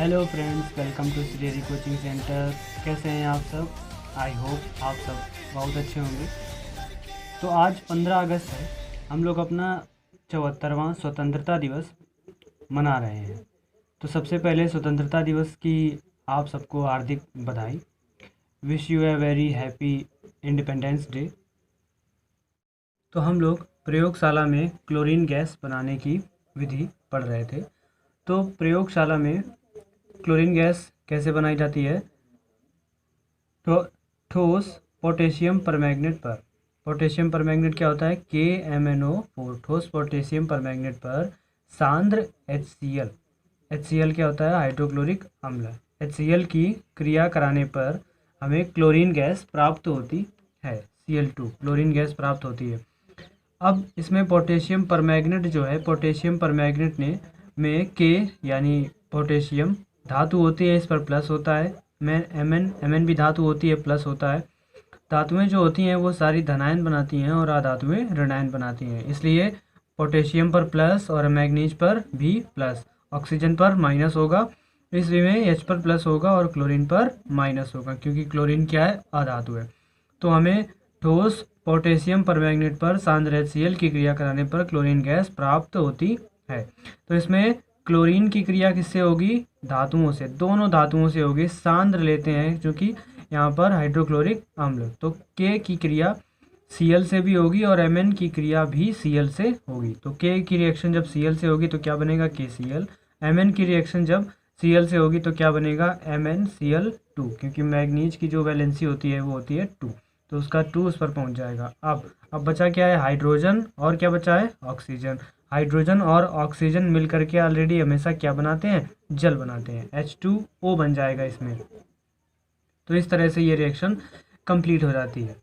Hello friends, welcome to Shri coaching centre. कैसे हैं आप सब? आई होप आप सब बहुत अच्छे होंगे। तो आज 15 अगस्त है। हम लोग अपना 74वां स्वतंत्रता दिवस मना रहे हैं। तो सबसे पहले स्वतंत्रता दिवस की आप सबको हार्दिक बधाई। Wish U a very happy independence day. तो हम लोग प्रयोगशाला में क्लोरीन गैस बनाने की विधि पढ़ रहे थे। तो प्रयोगशाला में क्लोरीन गैस कैसे बनाई जाती है? ठोस पोटेशियम परमैंगनेट पर। पोटेशियम परमैंगनेट क्या होता है? KMnO4। ठोस पोटेशियम परमैंगनेट पर सांद्र HCl। HCl क्या होता है? हाइड्रोक्लोरिक अम्ल। HCl की क्रिया कराने पर हमें क्लोरीन गैस प्राप्त होती है, Cl2 क्लोरीन गैस प्राप्त होती है। अब इसमें पोटेशियम परमैंगनेट जो है, पोटेशियम परमैंगनेट में K यानी पोटेशियम धातु होती है, इस पर प्लस होता है। Mn भी धातु होती है, प्लस होता है। धातुएं जो होती हैं वो सारी धनायन बनाती हैं और अधातुएं ऋणायन बनाती हैं। इसलिए पोटेशियम पर प्लस और मैग्नीज पर भी प्लस, ऑक्सीजन पर माइनस होगा, इसलिए में H पर प्लस होगा और क्लोरीन पर माइनस होगा, क्योंकि क्लोरीन क्या है? अधातु है। तो हमें ठोस पोटेशियम परमैंगनेट पर सांद्र HCl की क्रिया कराने पर क्लोरीन गैस प्राप्त होती है। तो इसमें क्लोरीन की क्रिया किससे होगी? धातुओं से, दोनों धातुओं से होगी। सांद्र लेते हैं क्योंकि यहाँ पर हाइड्रोक्लोरिक अम्ल, तो K की क्रिया Cl से भी होगी और Mn की क्रिया भी Cl से होगी। तो K की रिएक्शन जब Cl से होगी तो क्या बनेगा? KCl। Mn की रिएक्शन जब Cl से होगी तो क्या बनेगा? MnCl2, क्योंकि मैग्नीज की जो वैलेंसी होती है वो होती है 2, तो उसका 2 उस पर पहुंच जाएगा। अब बचा क्या है? हाइड्रोजन, और क्या बचा है? ऑक्सीजन। हाइड्रोजन और ऑक्सीजन मिलकर के ऑलरेडी हमेशा क्या बनाते हैं? जल बनाते हैं, H2O बन जाएगा इसमें। तो इस तरह से ये रिएक्शन कंप्लीट हो जाती है।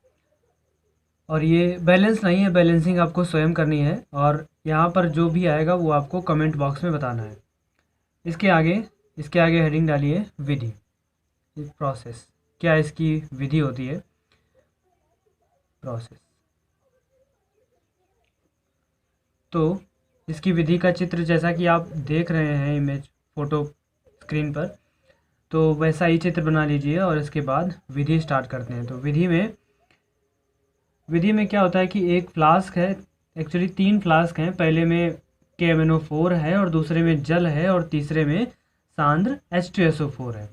और ये बैलेंस नहीं है, बैलेंसिंग आपको स्वयं करनी है, और यहाँ पर जो भी आएगा वो आपको कमेंट बॉक्स में बताना है। इसके आगे हेडिंग डालिए विधि, प्रोसेस। क्या इसकी विधि होती है? प्रोसेस। तो इसकी विधि का चित्र जैसा कि आप देख रहे हैं इमेज फोटो स्क्रीन पर, तो वैसा ही चित्र बना लीजिए और इसके बाद विधि स्टार्ट करते हैं। तो विधि में क्या होता है कि एक फ्लास्क है, एक्चुअली 3 फ्लास्क हैं। पहले में KMnO4 है और दूसरे में जल है और तीसरे में सांद्र H2SO4 है।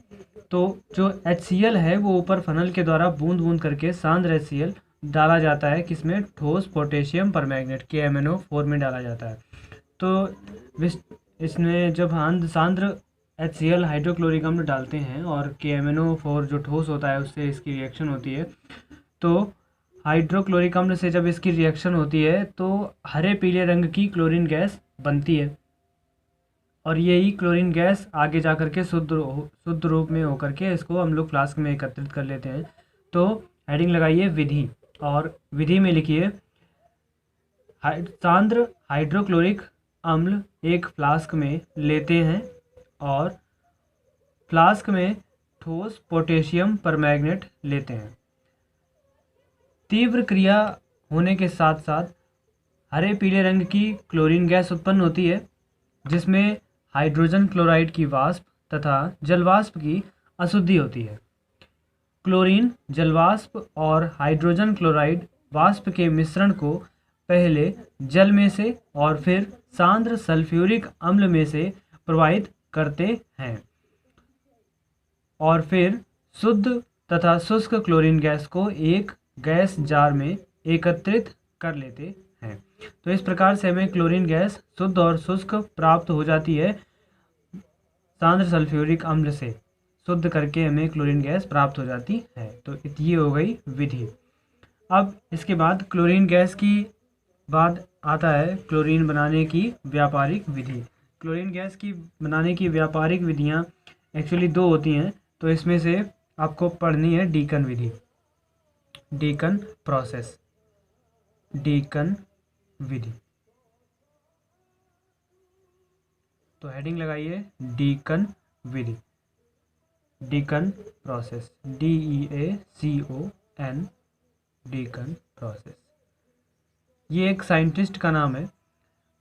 तो जो HCl है वो ऊपर फनल के द्वारा बूंद बूंद करके सांद्र HCl डाला जाता है, किसमें? ठोस पोटेशियम परमैंगनेट KMnO4 में डाला जाता है। तो इसमें जब सांद्र HCl हाइड्रोक्लोरिक अम्ल डालते हैं और KMnO4 जो ठोस होता है उससे इसकी रिएक्शन होती है, तो हाइड्रोक्लोरिक अम्ल से जब इसकी रिएक्शन होती है तो हरे पीले रंग की क्लोरीन गैस बनती है, और यही क्लोरीन गैस आगे जा कर के शुद्ध रूप में होकर के इसको हम लोग फ्लास्क में एकत्रित कर लेते हैं। तो हेडिंग लगाइए विधि, और विधि में लिखिए सांद्र हाइड्रोक्लोरिक अम्ल एक फ्लास्क में लेते हैं और फ्लास्क में ठोस पोटेशियम परमैंगनेट लेते हैं। तीव्र क्रिया होने के साथ साथ हरे पीले रंग की क्लोरीन गैस उत्पन्न होती है, जिसमें हाइड्रोजन क्लोराइड की वाष्प तथा जलवाष्प की अशुद्धि होती है। क्लोरीन जलवाष्प और हाइड्रोजन क्लोराइड वाष्प के मिश्रण को पहले जल में से और फिर सांद्र सल्फ्यूरिक अम्ल में से प्रवाहित करते हैं, और फिर शुद्ध तथा शुष्क क्लोरीन गैस को एक गैस जार में एकत्रित कर लेते हैं। तो इस प्रकार से हमें क्लोरीन गैस शुद्ध और शुष्क प्राप्त हो जाती है। सांद्र सल्फ्यूरिक अम्ल से शुद्ध करके हमें क्लोरीन गैस प्राप्त हो जाती है। तो ये हो गई विधि। अब इसके बाद क्लोरीन गैस की बाद आता है क्लोरीन बनाने की व्यापारिक विधि। क्लोरीन गैस की बनाने की व्यापारिक विधियाँ एक्चुअली 2 होती हैं, तो इसमें से आपको पढ़नी है डीकन विधि, डीकन प्रोसेस, डीकन विधि। तो हेडिंग लगाइए डीकन विधि, Deacon process, DEACON, Deacon process. ये एक साइंटिस्ट का नाम है।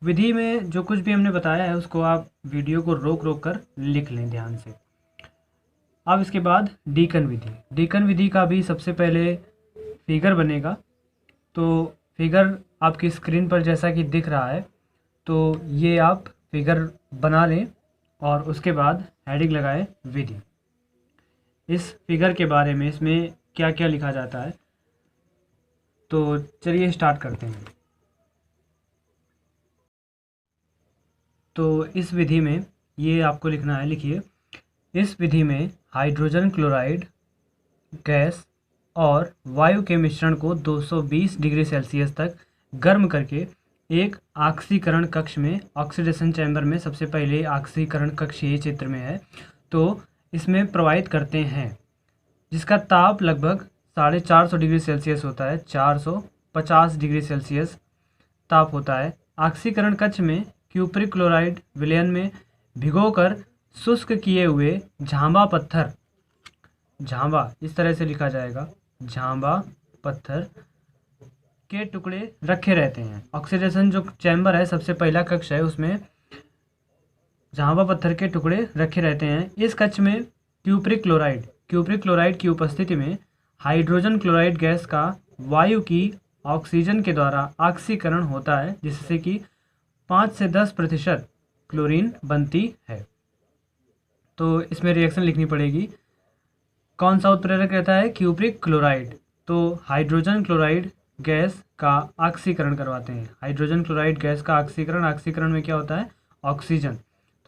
विधि में जो कुछ भी हमने बताया है उसको आप वीडियो को रोक रोक कर लिख लें ध्यान से। अब इसके बाद डीकन विधि। डीकन विधि का भी सबसे पहले फिगर बनेगा। तो फिगर आपकी स्क्रीन पर जैसा कि दिख रहा है, तो ये आप फिगर बना लें और उसके बाद हेडिंग लगाएं विधि। इस फिगर के बारे में इसमें क्या क्या लिखा जाता है, तो चलिए स्टार्ट करते हैं। तो इस विधि में ये आपको लिखना है, लिखिए। इस विधि में हाइड्रोजन क्लोराइड गैस और वायु के मिश्रण को 220 डिग्री सेल्सियस तक गर्म करके एक ऑक्सीकरण कक्ष में, ऑक्सीडेशन चैम्बर में, सबसे पहले ऑक्सीकरण कक्ष ये चित्र में है, तो इसमें प्रवाहित करते हैं, जिसका ताप लगभग 450 डिग्री सेल्सियस होता है। 450 डिग्री सेल्सियस ताप होता है। ऑक्सीकरण कक्ष में क्यूप्रिक क्लोराइड विलयन में भिगोकर शुष्क किए हुए झांबा पत्थर, झांबा इस तरह से लिखा जाएगा, झांबा पत्थर के टुकड़े रखे रहते हैं। ऑक्सीडेशन जो चैम्बर है, सबसे पहला कक्ष है, उसमें झांबा पत्थर के टुकड़े रखे रहते हैं। इस कक्ष में क्यूप्रिक क्लोराइड की उपस्थिति में हाइड्रोजन क्लोराइड गैस का वायु की ऑक्सीजन के द्वारा ऑक्सीकरण होता है, जिससे कि 5 से 10% क्लोरीन बनती है। तो इसमें रिएक्शन लिखनी पड़ेगी। कौन सा उत्प्रेरक रहता है? Cupric chloride. तो हाइड्रोजन क्लोराइड गैस का ऑक्सीकरण करवाते हैं। हाइड्रोजन क्लोराइड गैस का ऑक्सीकरण में क्या होता है? ऑक्सीजन।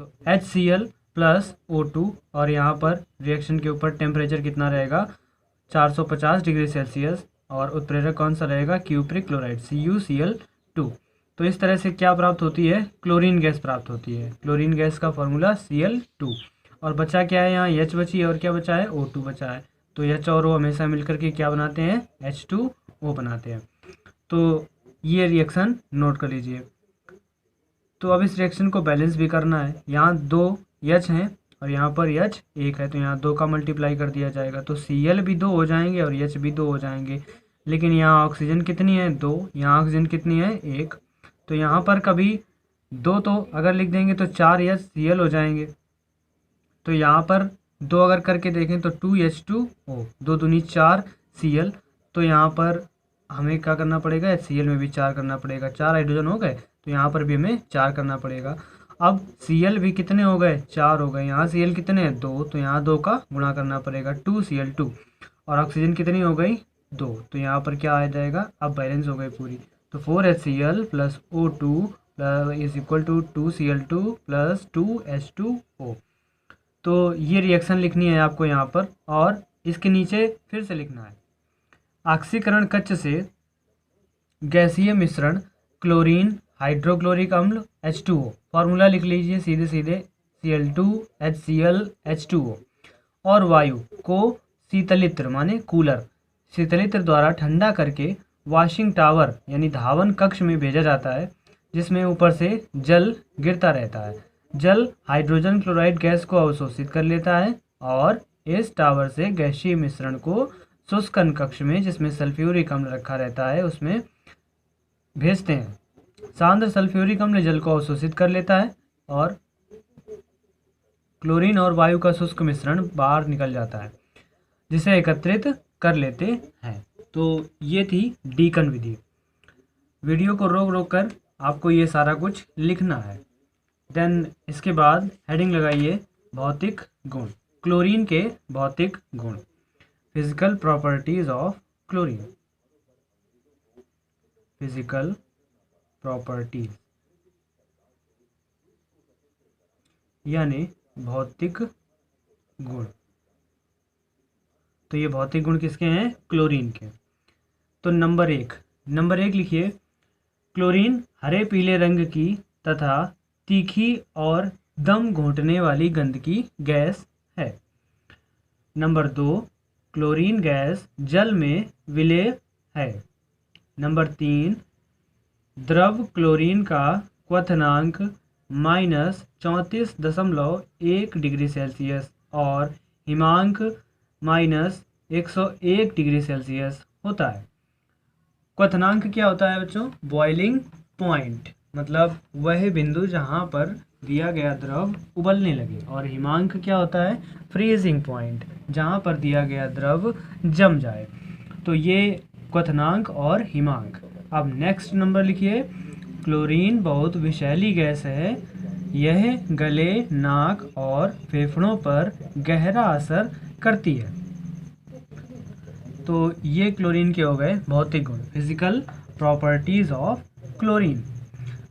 तो HCl प्लस O2, और यहाँ पर रिएक्शन के ऊपर टेम्परेचर कितना रहेगा? 450 डिग्री सेल्सियस, और उत्प्रेरक कौन सा रहेगा? Cupric chloride, CuCl2। तो इस तरह से क्या प्राप्त होती है? क्लोरीन गैस प्राप्त होती है। क्लोरीन गैस का फॉर्मूला Cl2। और बचा क्या है? यहाँ H बची और क्या बचा है? O2 बचा है। तो H और O हमेशा मिलकर के क्या बनाते हैं? H2O बनाते हैं। तो ये रिएक्शन नोट कर लीजिए। तो अब इस रिएक्शन को बैलेंस भी करना है। यहाँ 2 H हैं और यहाँ पर H 1 है, तो यहाँ 2 का मल्टीप्लाई कर दिया जाएगा, तो Cl भी 2 हो जाएंगे और H भी 2 हो जाएंगे। लेकिन यहाँ ऑक्सीजन कितनी है? 2। यहाँ ऑक्सीजन कितनी है? 1। तो यहाँ पर कभी 2 तो अगर लिख देंगे तो 4 H Cl हो जाएंगे। तो यहाँ पर 2 अगर करके देखें तो 2H2O, 2 दूनी 4 Cl। तो यहाँ पर हमें क्या करना पड़ेगा? HCl में भी 4 करना पड़ेगा। 4 हाइड्रोजन हो गए, तो यहाँ पर भी हमें 4 करना पड़ेगा। अब Cl भी कितने हो गए? 4 हो गए। यहाँ Cl कितने हैं? 2, तो यहाँ 2 का गुणा करना पड़ेगा, 2Cl2। और ऑक्सीजन कितनी हो गई? 2, तो यहाँ पर क्या आ जाएगा? अब बैलेंस हो गई पूरी। तो 4HCl plus O2 is equal to 2Cl2 plus 2H2O। तो ये रिएक्शन लिखनी है आपको यहाँ पर, और इसके नीचे फिर से लिखना है। ऑक्सीकरण कक्ष से गैसीय मिश्रण क्लोरीन हाइड्रोक्लोरिक अम्ल H2O, फार्मूला लिख लीजिए सीधे सीधे, Cl2 HCl H2O, और वायु को शीतलित्र माने कूलर, शीतलित्र द्वारा ठंडा करके वॉशिंग टावर यानी धावन कक्ष में भेजा जाता है, जिसमें ऊपर से जल गिरता रहता है। जल हाइड्रोजन क्लोराइड गैस को अवशोषित कर लेता है और इस टावर से गैसीय मिश्रण को शुष्कन कक्ष में, जिसमें सल्फ्यूरिक अम्ल रखा रहता है, उसमें भेजते हैं। सांद्र सल्फ्यूरिक अम्ल जल को अवशोषित कर लेता है और क्लोरीन और वायु का शुष्क मिश्रण बाहर निकल जाता है, जिसे एकत्रित कर लेते हैं। तो ये थी डीकन विधि। वीडियो को रोक रोक कर आपको ये सारा कुछ लिखना है। देन इसके बाद हेडिंग लगाइए भौतिक गुण, क्लोरीन के भौतिक गुण, physical properties of chlorine. Physical properties यानी भौतिक गुण। तो ये भौतिक गुण किसके हैं? क्लोरीन के। तो नंबर एक लिखिए, क्लोरीन हरे पीले रंग की तथा तीखी और दम घोंटने वाली गंध की गैस है। नंबर 2, क्लोरीन गैस जल में विलेय है। नंबर 3, द्रव क्लोरीन का क्वथनांक -34.1 डिग्री सेल्सियस और हिमांक -101 डिग्री सेल्सियस होता है। क्वथनांक क्या होता है बच्चों? बॉइलिंग पॉइंट, मतलब वह बिंदु जहाँ पर दिया गया द्रव उबलने लगे, और हिमांक क्या होता है, फ्रीजिंग पॉइंट, जहाँ पर दिया गया द्रव जम जाए। तो ये क्वथनांक और हिमांक। अब नेक्स्ट नंबर लिखिए, क्लोरीन बहुत विषैली गैस है, यह गले, नाक और फेफड़ों पर गहरा असर करती है। तो ये क्लोरीन के हो गए भौतिक गुण, फिजिकल प्रॉपर्टीज ऑफ क्लोरीन।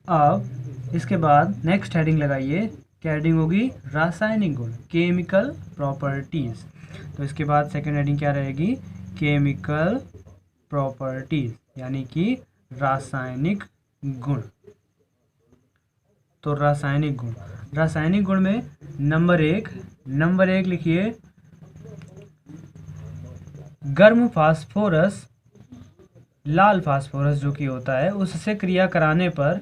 अब इसके बाद नेक्स्ट हेडिंग लगाइए, क्या हेडिंग होगी, रासायनिक गुण, केमिकल प्रॉपर्टीज। तो इसके बाद सेकंड हेडिंग क्या रहेगी, केमिकल प्रॉपर्टीज, यानी कि रासायनिक गुण। तो रासायनिक गुण में नंबर एक लिखिए, गर्म फास्फोरस, लाल फास्फोरस जो कि होता है, उससे क्रिया कराने पर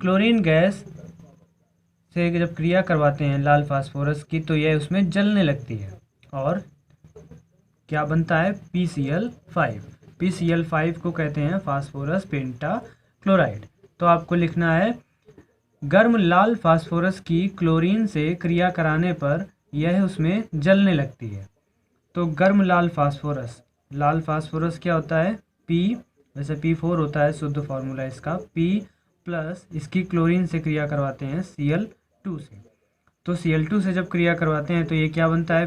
क्लोरीन गैस से जब क्रिया करवाते हैं लाल फास्फोरस की, तो यह उसमें जलने लगती है और क्या बनता है, PCl5। PCl5 को कहते हैं फास्फोरस पेंटा क्लोराइड। तो आपको लिखना है, गर्म लाल फास्फोरस की क्लोरीन से क्रिया कराने पर यह उसमें जलने लगती है। तो गर्म लाल फास्फोरस क्या होता है, P, वैसे P4 होता है शुद्ध फार्मूला इसका, P प्लस इसकी क्लोरीन से क्रिया करवाते हैं Cl2 से। तो Cl2 से जब क्रिया करवाते हैं तो ये क्या बनता है,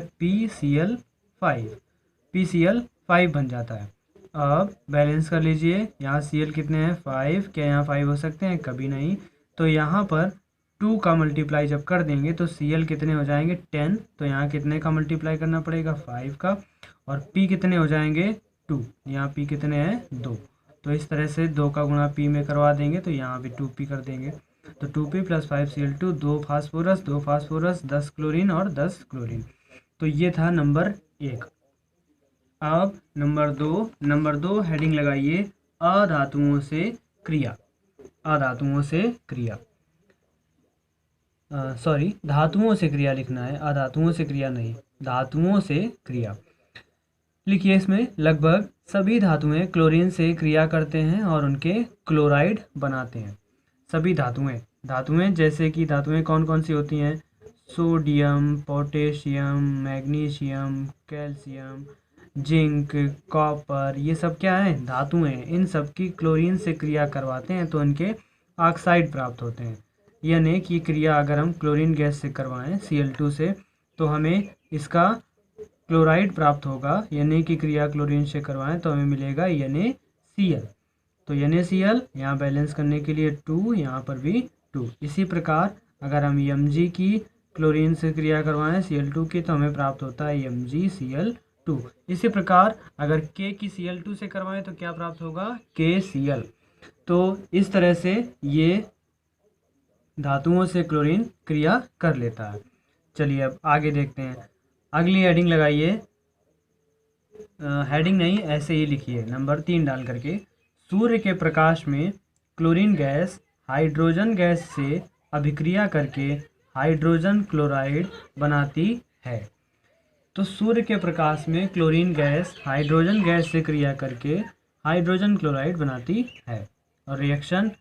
PCl5 बन जाता है। अब बैलेंस कर लीजिए, यहाँ Cl कितने हैं, 5, क्या यहाँ 5 हो सकते हैं, कभी नहीं। तो यहाँ पर 2 का मल्टीप्लाई जब कर देंगे तो Cl कितने हो जाएंगे, 10। तो यहाँ कितने का मल्टीप्लाई करना पड़ेगा, 5 का। और P कितने हो जाएंगे, 2। यहाँ P कितने हैं, 2। तो इस तरह से 2 का गुणा P में करवा देंगे तो यहाँ भी 2P कर देंगे। तो 2P plus 5Cl2, 2 phosphorus 10 chlorine और 10 क्लोरीन। तो ये था नंबर 1। अब नंबर दो हेडिंग लगाइए, अधातुओं से क्रिया। धातुओं से क्रिया लिखना है, अधातुओं से क्रिया नहीं, धातुओं से क्रिया लिखिए। इसमें लगभग सभी धातुएं क्लोरीन से क्रिया करते हैं और उनके क्लोराइड बनाते हैं। सभी धातुएं जैसे कि धातुएं कौन कौन सी होती हैं, sodium, potassium, magnesium, calcium, zinc, copper, ये सब क्या है, धातुएं। इन सब की क्लोरीन से क्रिया करवाते हैं तो इनके ऑक्साइड प्राप्त होते हैं। यानी कि क्रिया अगर हम क्लोरीन गैस से करवाएं Cl2 से, तो हमें इसका क्लोराइड प्राप्त होगा। यानी कि क्रिया क्लोरीन से करवाएं तो हमें मिलेगा NaCl। तो NaCl यहाँ बैलेंस करने के लिए 2, यहाँ पर भी 2। इसी प्रकार अगर हम Mg की क्लोरीन से क्रिया करवाएं Cl2 की तो हमें प्राप्त होता है MgCl2। इसी प्रकार अगर K की Cl2 से करवाएं तो क्या प्राप्त होगा, KCl। तो इस तरह से ये धातुओं से क्लोरीन क्रिया कर लेता है। चलिए अब आगे देखते हैं, अगली हेडिंग लगाइए। हेडिंग नहीं, ऐसे ही लिखिए, नंबर 3 डाल करके, सूर्य के प्रकाश में क्लोरीन गैस हाइड्रोजन गैस से अभिक्रिया करके हाइड्रोजन क्लोराइड बनाती है। तो सूर्य के प्रकाश में क्लोरीन गैस हाइड्रोजन गैस से क्रिया करके हाइड्रोजन क्लोराइड बनाती है। और रिएक्शन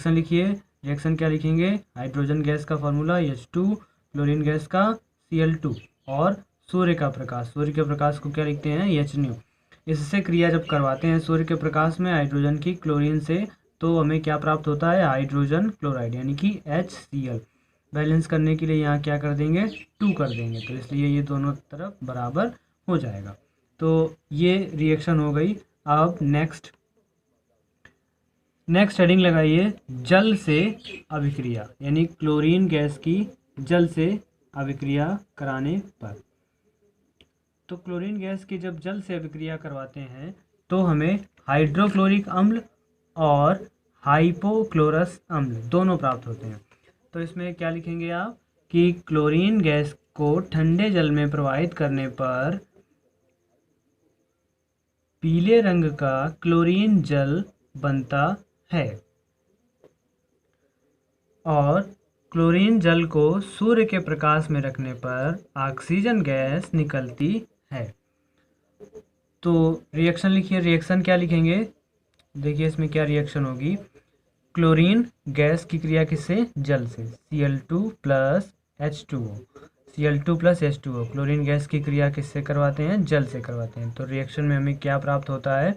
लिखिए, रिएक्शन क्या लिखेंगे, हाइड्रोजन गैस का फॉर्मूला H2, क्लोरीन गैस का Cl2, और सूर्य के प्रकाश को क्या लिखते हैं, Hν। इससे क्रिया जब करवाते हैं सूर्य के प्रकाश में हाइड्रोजन की क्लोरीन से, तो हमें क्या प्राप्त होता है, हाइड्रोजन क्लोराइड, यानी कि HCl। बैलेंस करने के लिए यहाँ क्या कर देंगे, 2 कर देंगे, तो इसलिए ये दोनों तरफ बराबर हो जाएगा। तो ये रिएक्शन हो गई। अब नेक्स्ट हेडिंग लगाइए, जल से अभिक्रिया, यानी क्लोरीन गैस की जल से अभिक्रिया कराने पर। तो क्लोरीन गैस की जब जल से अभिक्रिया करवाते हैं तो हमें हाइड्रोक्लोरिक अम्ल और हाइपोक्लोरस अम्ल दोनों प्राप्त होते हैं। तो इसमें क्या लिखेंगे आप, कि क्लोरीन गैस को ठंडे जल में प्रवाहित करने पर पीले रंग का क्लोरीन जल बनता है, और क्लोरीन जल को सूर्य के प्रकाश में रखने पर ऑक्सीजन गैस निकलती है। तो रिएक्शन लिखिए, रिएक्शन क्या लिखेंगे, देखिए इसमें क्या रिएक्शन होगी, क्लोरीन गैस की क्रिया किससे? जल से। Cl2 plus H2O, Cl2 plus H2O। Chlorine gas की क्रिया किससे करवाते हैं? जल से करवाते हैं। तो रिएक्शन में हमें क्या प्राप्त होता है?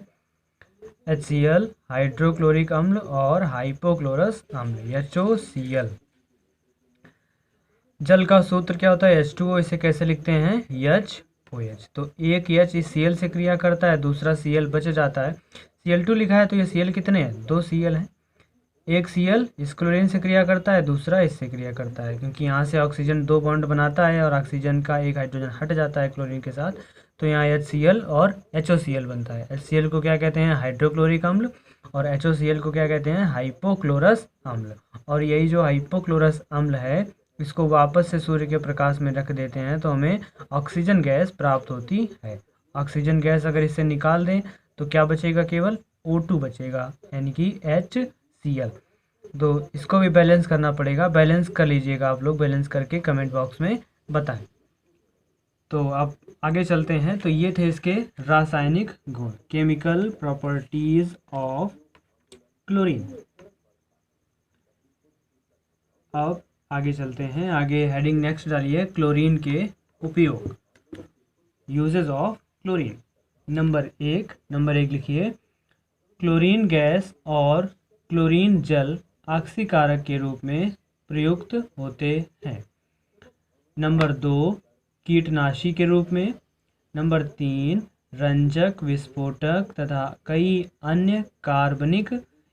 HCl हाइड्रोक्लोरिक अम्ल और हाइपोक्लोरस अम्ल HOCl। जल का सूत्र क्या होता है? H2O। इसे कैसे लिखते हैं? HOH। तो एक H इस Cl से क्रिया करता है, दूसरा Cl बच जाता है। Cl2 लिखा है तो ये Cl कितने हैं? 2 Cl हैं। एक Cl इस क्लोरीन से क्रिया करता है, दूसरा इससे क्रिया करता है, क्योंकि यहाँ से ऑक्सीजन 2 बॉन्ड बनाता है और ऑक्सीजन का एक हाइड्रोजन हट जाता है क्लोरीन के साथ, तो यहाँ HCl और HOCl बनता है। HCl को क्या कहते हैं? हाइड्रोक्लोरिक अम्ल, और HOCl को क्या कहते हैं? हाइपोक्लोरस अम्ल। और यही जो हाइपोक्लोरस अम्ल है, इसको वापस से सूर्य के प्रकाश में रख देते हैं तो हमें ऑक्सीजन गैस प्राप्त होती है। ऑक्सीजन गैस अगर इससे निकाल दें तो क्या बचेगा? केवल O2 बचेगा, यानी कि HCl। तो इसको भी बैलेंस करना पड़ेगा, बैलेंस कर लीजिएगा आप लोग, बैलेंस करके कमेंट बॉक्स में बताएं। तो अब आगे चलते हैं। तो ये थे इसके रासायनिक गुण, केमिकल प्रॉपर्टीज ऑफ क्लोरीन। अब आगे चलते हैं, आगे हेडिंग नेक्स्ट डालिए, क्लोरीन के उपयोग, यूजेस ऑफ क्लोरीन। नंबर एक लिखिए, क्लोरीन गैस और क्लोरीन जल ऑक्सीकारक के रूप में प्रयुक्त होते हैं। नंबर 2, कीटनाशी के रूप में। नंबर 3, रंजक, विस्फोटक तथा कई अन्य कार्बनिक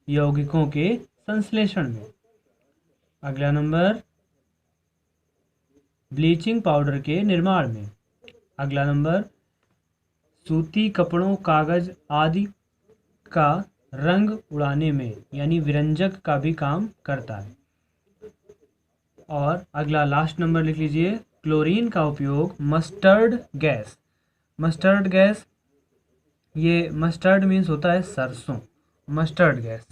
यौगिकों के संश्लेषण में। अगला नंबर, ब्लीचिंग पाउडर के निर्माण में। अगला नंबर, सूती कपड़ों, कागज आदि का रंग उड़ाने में, यानी विरंजक का भी काम करता है। और अगला लास्ट नंबर लिख लीजिए, क्लोरीन का उपयोग मस्टर्ड गैस। मस्टर्ड गैस, ये मस्टर्ड मीन्स होता है सरसों। Mustard gas,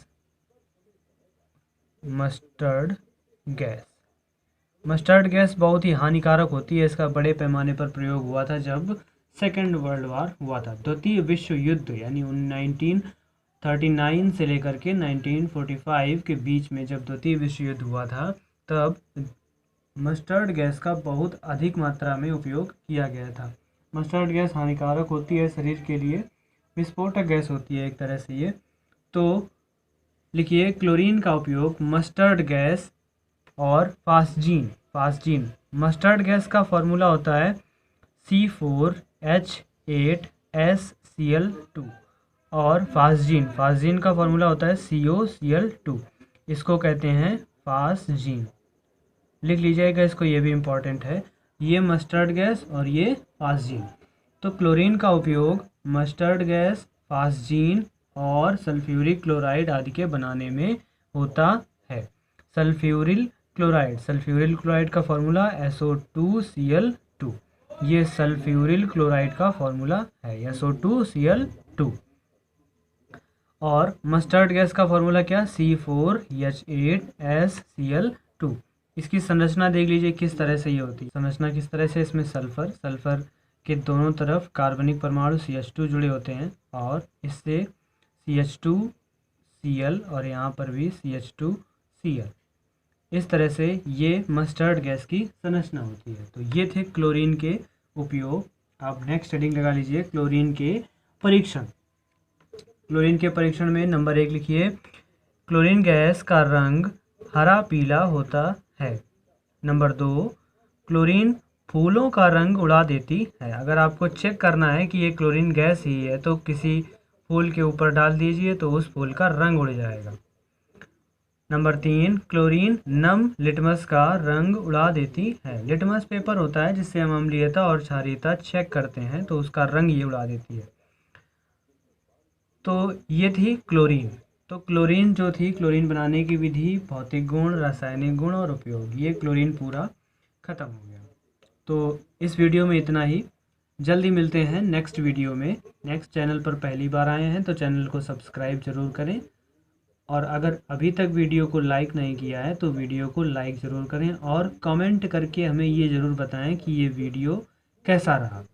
mustard gas, mustard gas बहुत ही हानिकारक होती है। इसका बड़े पैमाने पर प्रयोग हुआ था जब सेकेंड वर्ल्ड वार हुआ था, द्वितीय विश्व युद्ध, यानी 1939 से लेकर के 1945 के बीच में जब द्वितीय विश्व युद्ध हुआ था, तब मस्टर्ड गैस का बहुत अधिक मात्रा में उपयोग किया गया था। मस्टर्ड गैस हानिकारक होती है शरीर के लिए, विस्फोटक गैस होती है एक तरह से ये। तो लिखिए, क्लोरीन का उपयोग मस्टर्ड गैस और फास्जीन। मस्टर्ड गैस का फॉर्मूला होता है C4H8SCl2, और फास्जीन का फॉर्मूला होता है COCl2। इसको कहते हैं फास्जीन। लिख लीजिएगा इसको, ये भी इम्पॉर्टेंट है, ये मस्टर्ड गैस और ये फास्जीन। तो क्लोरीन का उपयोग मस्टर्ड गैस, फास्जीन और सल्फ्यूरिक क्लोराइड आदि के बनाने में होता है। सल्फ्यूरिल क्लोराइड का फॉर्मूला SO2Cl2। ये सल्फ्यूरिल क्लोराइड का फॉर्मूला है, SO2Cl2। और मस्टर्ड गैस का फॉर्मूला क्या? C4H8SCl2। इसकी संरचना देख लीजिए किस तरह से ये होती है। संरचना किस तरह से, इसमें सल्फर के दोनों तरफ कार्बनिक परमाणु CH2 जुड़े होते हैं, और इससे CH2Cl और यहाँ पर भी CH2Cl। इस तरह से ये मस्टर्ड गैस की संरचना होती है। तो ये थे क्लोरीन के उपयोग। आप नेक्स्ट हेडिंग लगा लीजिए, क्लोरीन के परीक्षण। क्लोरीन के परीक्षण में नंबर 1 लिखिए, क्लोरीन गैस का रंग हरा पीला होता है। नंबर 2, क्लोरीन फूलों का रंग उड़ा देती है। अगर आपको चेक करना है कि ये क्लोरीन गैस ही है तो किसी फूल के ऊपर डाल दीजिए तो उस फूल का रंग उड़ जाएगा। नंबर 3, क्लोरीन नम लिटमस का रंग उड़ा देती है। लिटमस पेपर होता है जिससे हम अम्लीयता और क्षारीयता चेक करते हैं, तो उसका रंग ये उड़ा देती है। तो ये थी क्लोरीन। तो क्लोरीन जो थी, क्लोरीन बनाने की विधि, भौतिक गुण, रासायनिक गुण और उपयोग, ये क्लोरीन पूरा ख़त्म हो गया। तो इस वीडियो में इतना ही। जल्दी मिलते हैं नेक्स्ट वीडियो में। नेक्स्ट चैनल पर पहली बार आए हैं तो चैनल को सब्सक्राइब ज़रूर करें, और अगर अभी तक वीडियो को लाइक नहीं किया है तो वीडियो को लाइक ज़रूर करें, और कमेंट करके हमें ये ज़रूर बताएं कि ये वीडियो कैसा रहा।